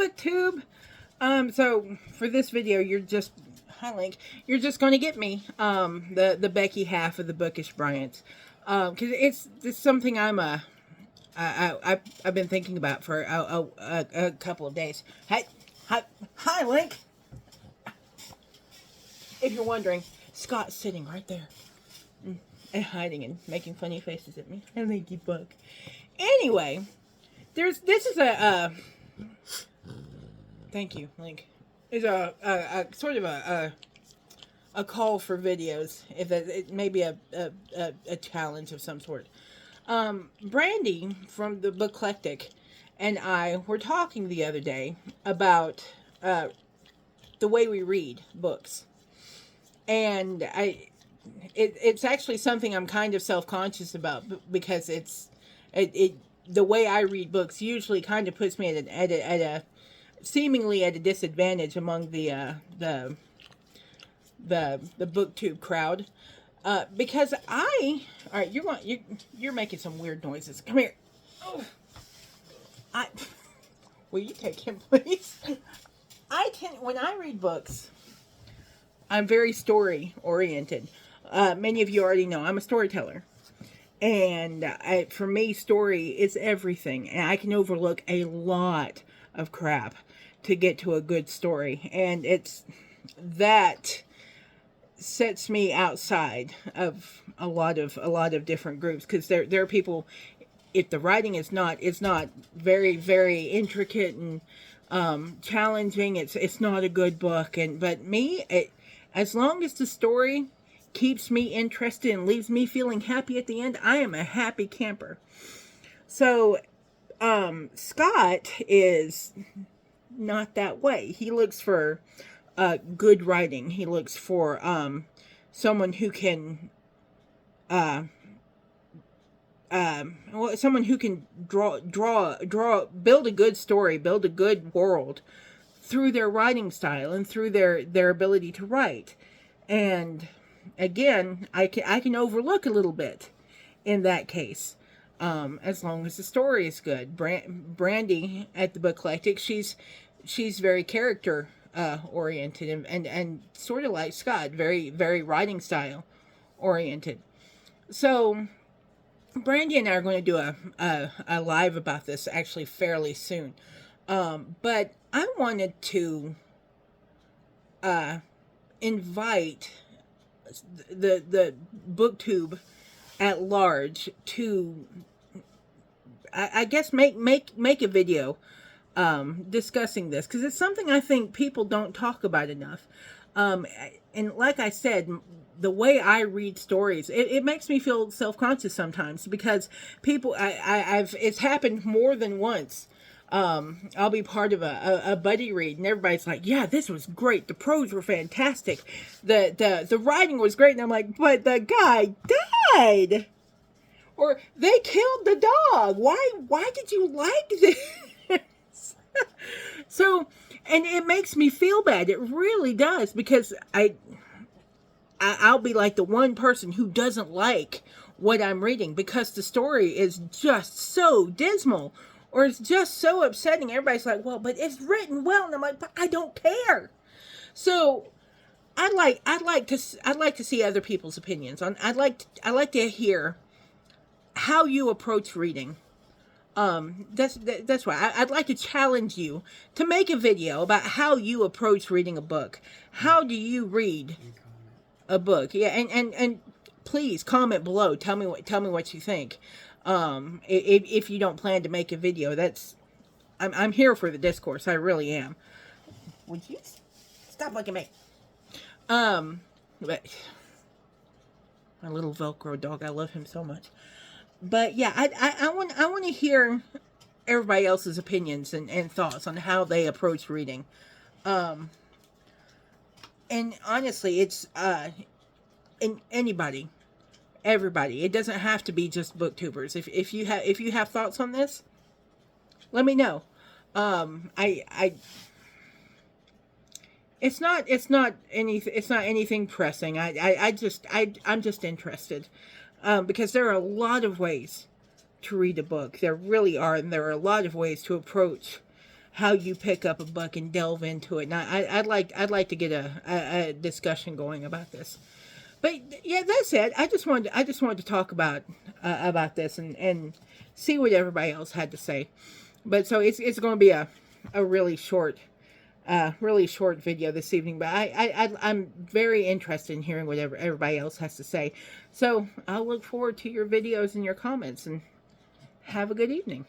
Booktube. So for this video, hi Link, you're just going to get me, the Becky half of the Bookish Bryants, because it's something I've been thinking about for a couple of days. Hi Link. If you're wondering, Scott's sitting right there, and hiding and making funny faces at me. I think you bug. Anyway, this is thank you, Link. Is a sort of a call for videos. If it may be a challenge of some sort. Brandy from the Booklectic and I were talking the other day about the way we read books, and it's actually something I'm kind of self-conscious about, because the way I read books usually kind of puts me at a seemingly at a disadvantage among the Booktube crowd, because all right, you're making some weird noises. Come here. Oh, will you take him, please? When I read books, I'm very story oriented. Many of you already know I'm a storyteller. And for me, story is everything. And I can overlook a lot of crap to get to a good story. And that sets me outside of a lot of different groups. Because there are people, if the writing is not very, very intricate and challenging, it's not a good book. But me, as long as the story keeps me interested and leaves me feeling happy at the end, I am a happy camper. So, Scott is not that way. He looks for good writing. He looks for someone who can someone who can build a good story, build a good world through their writing style and through their ability to write. And again, I can overlook a little bit in that case, as long as the story is good. Brandy at the Booklectic, she's very character oriented and sort of like Scott, very, very writing style oriented. So Brandy and I are going to do a live about this actually fairly soon. But I wanted to invite the Booktube at large to, I guess, make a video discussing this, because it's something I think people don't talk about enough. And like I said, the way I read stories, it makes me feel self-conscious sometimes, because people, it's happened more than once. I'll be part of a buddy read, and everybody's like, yeah, this was great. The prose were fantastic. The writing was great. And I'm like, but the guy died. Or they killed the dog. Why did you like this? So, and it makes me feel bad. It really does, because I'll be like the one person who doesn't like what I'm reading because the story is just so dismal, or it's just so upsetting. Everybody's like, well, but it's written well. And I'm like, but I don't care. So I'd like to see other people's opinions on. I'd like to hear how you approach reading. That's why I'd like to challenge you to make a video about how you approach reading a book. How do you read a book? Yeah, and please comment below. Tell me what you think. If you don't plan to make a video, I'm here for the discourse. I really am. Would you stop looking at me? But my little Velcro dog, I love him so much. But yeah, I want to hear everybody else's opinions and thoughts on how they approach reading. And honestly, it's in anybody. Everybody. It doesn't have to be just booktubers. If you have thoughts on this, let me know. It's not anything pressing. I'm just interested, because there are a lot of ways to read a book. There really are, and there are a lot of ways to approach how you pick up a book and delve into it. And I'd like to get a discussion going about this. But yeah, that's it. I just wanted to talk about this and see what everybody else had to say. But so it's going to be a really short video this evening. But I'm very interested in hearing what everybody else has to say. So I'll look forward to your videos and your comments, and have a good evening.